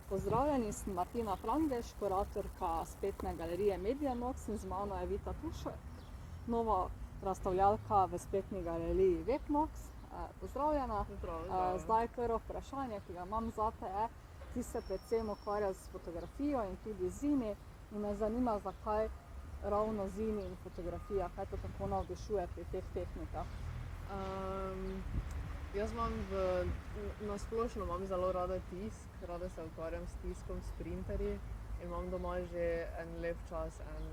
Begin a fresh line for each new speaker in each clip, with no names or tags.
Pozdravljeni, sem Martina Frangež, kuratorka spletne galerije Medianox in z mano je Vita Tušek, nova razstavljalka v spletni galeriji Webnox. Pozdravljena. Zdaj prvo vprašanje, ki ga imam zate je, ti se predvsem ukvarjaš s fotografijo in tudi zini in me zanima, zakaj ravno zini in fotografija, kaj te tako navdušuje pri teh tehnikah?
Jaz na splošno imam zelo rada tisk, rada se ukvarjam s tiskom, s printerji in imam doma že en lep čas en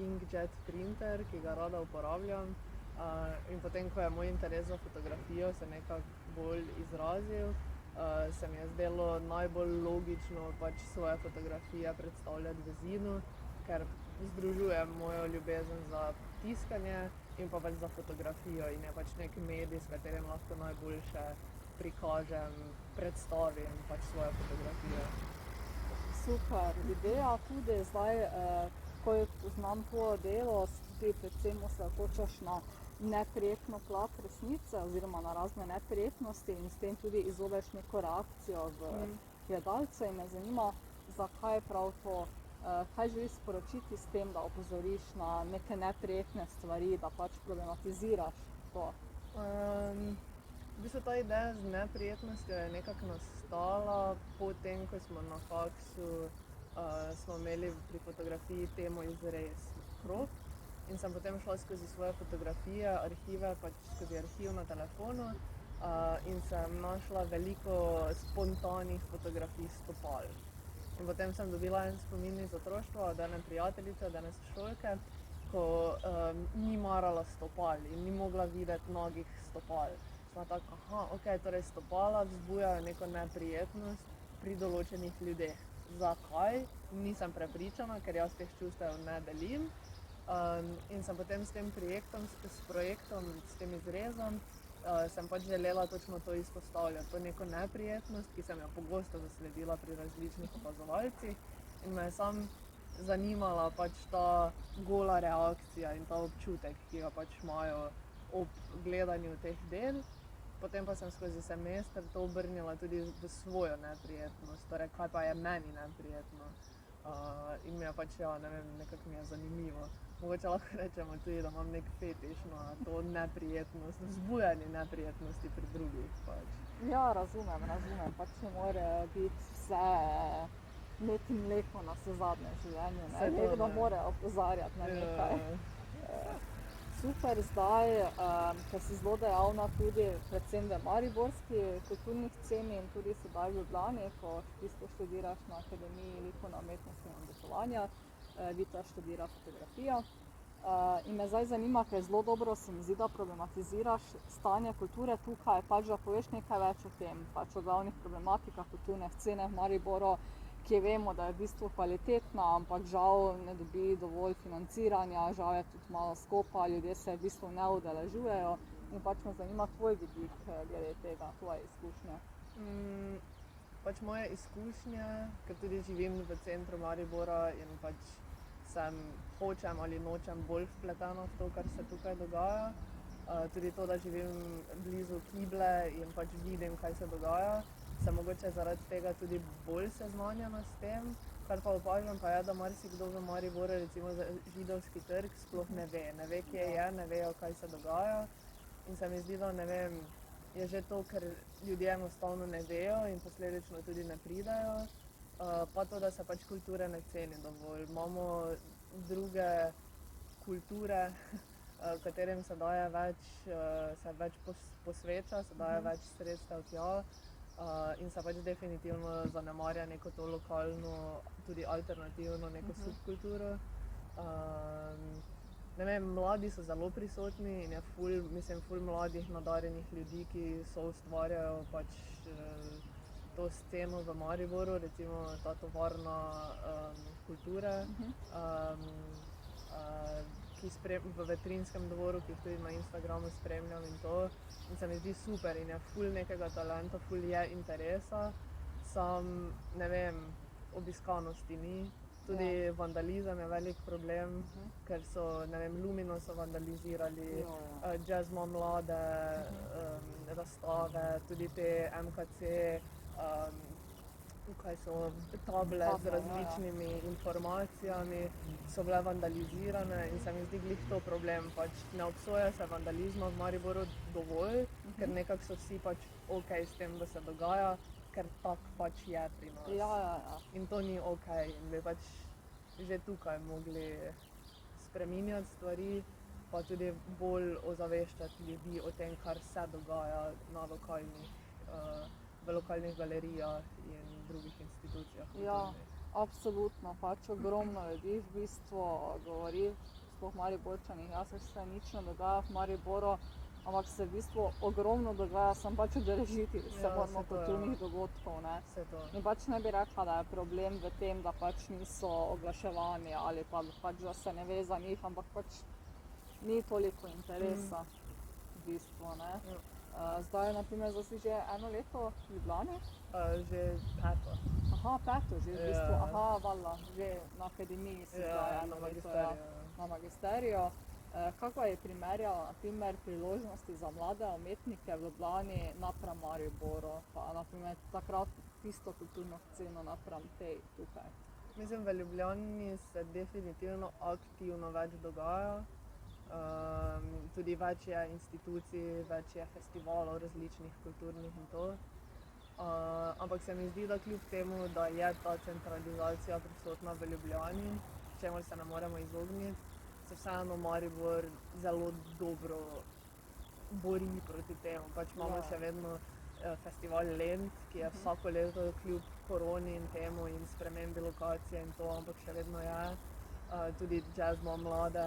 inkjet printer, ki ga rada uporabljam. In potem, ko je moj interes za fotografijo se nekako bolj izrazil, se mi je zdelo najbolj logično pač svoje fotografije predstavljati v zinu, ker združuje mojo ljubezen za tiskanje in pa pač za fotografijo in je pač nek medij, s katerim lahko najboljše prikažem, predstavim pač svojo fotografijo.
Super ideja tudi zdaj, ko poznam tvoje delo, ti predvsem osredotočaš na neprijetno plat resnice oziroma na razne neprijetnosti in s tem tudi izzoveš neko reakcijo v gledalce in me zanima, zakaj prav to? Kaj želiš sporočiti s tem, da opozoriš na neke neprijetne stvari, da pač problematiziraš to?
V bistvu ta ideja z neprijetnostjo je nekako nastala potem, ko smo na faksu smo imeli pri fotografiji temo izrez krog in sem potem šla skozi svoje fotografije, arhive, pač skozi arhiv na telefonu in sem našla veliko spontanih fotografij stopal. In potem sem dobila en spomin iz otroštva od ene prijateljice, od ene sošolke, ko ni marala stopal in ni mogla videti nagih stopal. Sva tako, okej, torej stopala vzbujajo neko neprijetnost pri določenih ljudeh. Zakaj? Nisem prepričana, ker jaz teh čustev ne delim. In sem potem s tem projektom, s tem izrezom, sem pač želela točno to izpostavljati, to neko neprijetnost, ki sem jo pogosto zasledila pri različnih opazovalcih in me je samo zanimala pač ta gola reakcija in ta občutek, ki ga pač imajo ob gledanju teh del. Potem pa sem skozi semester to obrnila tudi v svojo neprijetnost, torej kaj pa je meni neprijetno. In mi je pač, ne vem, nekako mi je zanimivo. Mogoče lahko rečemo tudi, da imam nek fetiš na to neprijetnost, vzbujanje neprijetnosti pri drugih pač.
Ja, razumem, pač ne more biti vse med in mleko navsezadnje v življenju, ne? Nekdo mora opozarjati na nekaj. Super, zdaj, ker si zelo dejavna tudi predvsem v mariborski kulturni sceni in tudi sedaj v Ljubljani, ko v bistvu študiraš na Akademiji likovne umetnosti in oblikovanja, Vita študira fotografijo. In me zdaj zanima, ker zelo dobro se mi zdi, da problematiziraš stanje kulture tukaj, pač da poveš nekaj več o tem, pač o glavnih problematikah kulturne scene v Mariboru, ki vemo, da je v bistvu kvalitetna, ampak žal ne dobi dovolj financiranja, žal je tudi malo skopa, ljudje se v bistvu ne udeležujejo in pač me zanima tvoj vidik glede tega, tvoje izkušnje.
Pač moje izkušnje, ker tudi živim v centru Maribora in pač hočem ali nočem bolj vpletena v to, kar se tukaj dogaja. Tudi to, da živim blizu Kible in pač vidim, kaj se dogaja, sem mogoče zaradi tega tudi bolj seznanjena s tem. Kar pa opažam pa je, da marsikdo v Mariboru, recimo za Židovski trg, sploh ne ve, kje je, ne vejo, kaj se dogaja. In se mi zdi, da ne vem, je že to, ker ljudje enostavno ne vejo in posledično tudi ne pridejo. Pa to, da se pač kulture ne ceni dovolj. Imamo druge kulture, katerim se daje več posveča, se daje več sredstev tja in se pač definitivno zanemarja neko to lokalno, tudi alternativno neko subkulturo. Ne vem, mladi so zelo prisotni in je ful mladih nadarjenih ljudi, ki soustvarjajo pač to sceno v Mariboru, recimo ta tovarna kulture, ki v Vetrinjskem dvoru, ki jih tudi na Instagramu spremljam in to. In se mi zdi super in je ful nekega talenta, ful je interesa, samo, ne vem, obiskanosti ni. Tudi vandalizem je velik problem, ker so, ne vem, Lumino so vandalizirali, Jazz ima mlade, razstave, tudi te MKC tukaj so table z
Table,
različnimi informacijami, so bile vandalizirane in se mi zdi glih to problem. Pač ne obsoja se vandalizma v Mariboru dovolj, ker nekako so vsi pač ok s tem, da se dogaja, ker tak pač je pri nas.
Ja.
In to ni ok in bi pač že tukaj mogli spreminjati stvari, pa tudi bolj ozaveščati ljudi o tem, kar se dogaja na v lokalnih galerijah in drugih institucijah.
Ja, absolutno. Pač ogromno ljudi v bistvu govori, sploh Mariborčani, ja se nič ne dogaja v Mariboru, ampak se v bistvu ogromno dogaja, samo pač udeležiti se moramo kulturnih dogodkov, ne. In pač ne bi rekla, da je problem v tem, da pač niso oglaševani ali pa pač, da se ne ve za njih, ampak pač ni toliko interesa v bistvu, ne. Zdaj, na primer, zdaj si že eno leto v Ljubljani?
Že peto.
Aha, peto že v bistvu, valjda, že na akademiji si zdaj eno leto, na magisteriju. Kakva je primerjala, na primer, priložnosti za mlade umetnike v Ljubljani napram Mariboru, pa na primer takrat tisto kulturno sceno napram tej tukaj?
Mislim, v Ljubljani se definitivno aktivno več dogaja. Tudi več je institucij, več je festivalov različnih kulturnih in to. Ampak se mi zdi, da kljub temu, da je ta centralizacija prisotna v Ljubljani, čemur se ne moremo izogniti, se vseeno Maribor zelo dobro bori proti temu. Pač imamo še vedno festival Lent, ki je vsako leto kljub koroni in temu in spremembi lokacije in to, ampak še vedno je. Tudi Jazz ima mlade,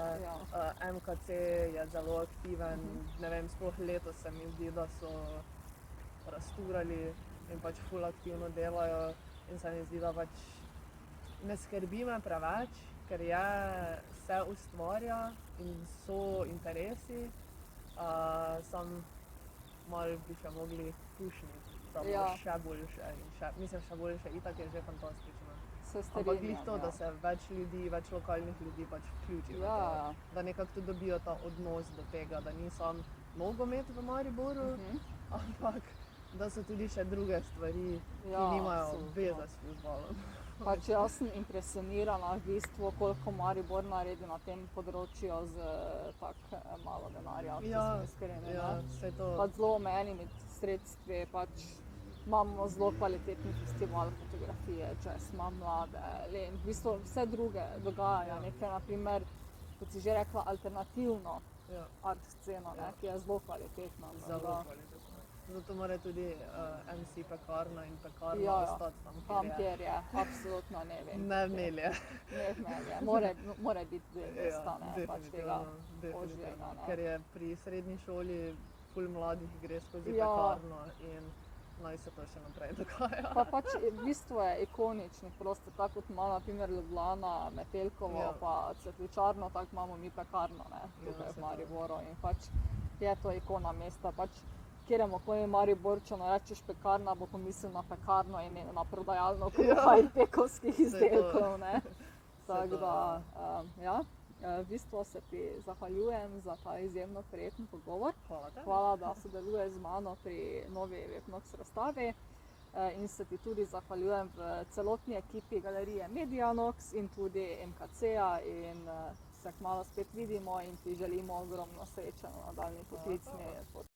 MKC je zelo aktiven, ne vem, sploh letos se mi zdi, da so razturali in pač ful aktivno delajo in se mi zdi, da pač ne skrbi me preveč, ker se ustvarja in so interesi, samo malo bi še mogli pušniti, da bo še boljše in še boljše, itak je že fantastično. Ampak glih to, da se več ljudi, več lokalnih ljudi pač vključi v to, da nekako tudi dobijo ta odnos do tega, da ni samo nogomet v Mariboru, ampak da so tudi še druge stvari, ki nimajo veze s futbolom.
Pač jaz sem impresionirana v bistvu, koliko Maribor naredi na tem področju z tako malo denarja, če sem iskrena.
Ja, vse to.
Pač zelo omejenimi sredstvi, pač imamo zelo kvalitetni festival fotografije, jazz ima mlade, Lent, v bistvu vse druge dogajajo, nekaj na primer, kot si že rekla, alternativno art sceno, ki je zelo kvalitetna.
Zelo kvalitetna. Zato mora tudi MC Pekarna in Pekarna ostati tam,
kjer je. Absolutno ne vem.
Ne Melje.
Ne Melje. Mora biti del mesta, pač tega ožjega.
Ker je pri srednji šoli ful mladih gre skozi Pekarno in naj se to še naprej dogaja.
Pa pač v bistvu je ikonični prostor, tako kot ima na primer Ljubljana, Metelkovo pa Cvetličarno, tako imamo mi Pekarno, tukaj v Mariboru in pač je to ikona mesta. Pač kjeremu koli Mariborčanu rečeš Pekarna, bo pomislil na pekarno in na prodajalno kruha in pekovskih izdelkov, ne. Tako da, v bistvu se ti zahvaljujem za ta izjemno prijeten pogovor. Hvala, da sodeluješ z mano pri novi Webnox razstavi in se ti tudi zahvaljujem v celotni ekipi galerije Medianox in tudi MKC-ja in se kmalu spet vidimo in ti želimo ogromno sreče na nadaljnji poklicni poti.